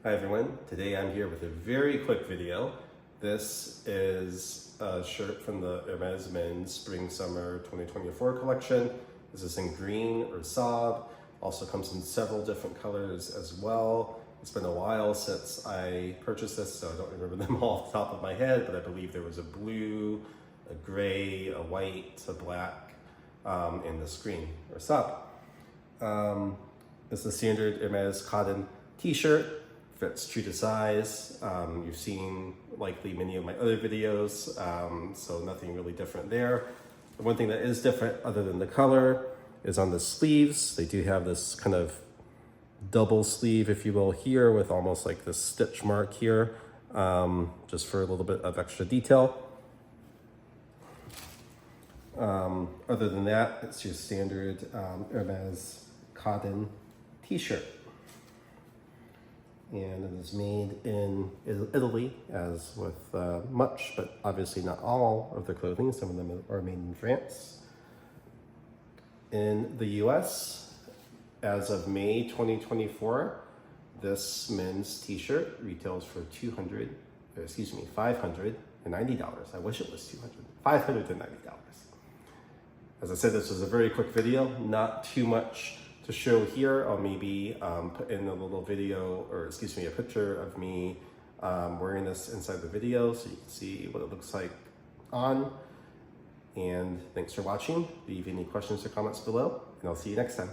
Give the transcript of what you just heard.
Hi everyone, today I'm here with a very quick video. This is a shirt from the Hermes Men's Spring Summer 2024 collection. This is in green or Saube. Also comes in several different colors as well. It's been a while since I purchased this, so I don't remember them all off the top of my head, but I believe there was a blue, a gray, a white, a black, and this green or Saube. It's a standard Hermes cotton t-shirt. Fits true to size. You've seen likely many of my other videos, so nothing really different there. The one thing that is different other than the color is on the sleeves. They do have this kind of double sleeve, if you will, here with almost like this stitch mark here, just for a little bit of extra detail. Other than that, it's your standard Hermes cotton t-shirt. And it is made in Italy, as with much, but obviously not all of the clothing. Some of them are made in France. In the US, as of May 2024, this men's t-shirt retails for $590. I wish it was $590. As I said, this was a very quick video, not too much to show here. I'll maybe put in a little video, or excuse me, a picture of me wearing this inside the video so you can see what it looks like on. And thanks for watching. Leave any questions or comments below, and I'll see you next time.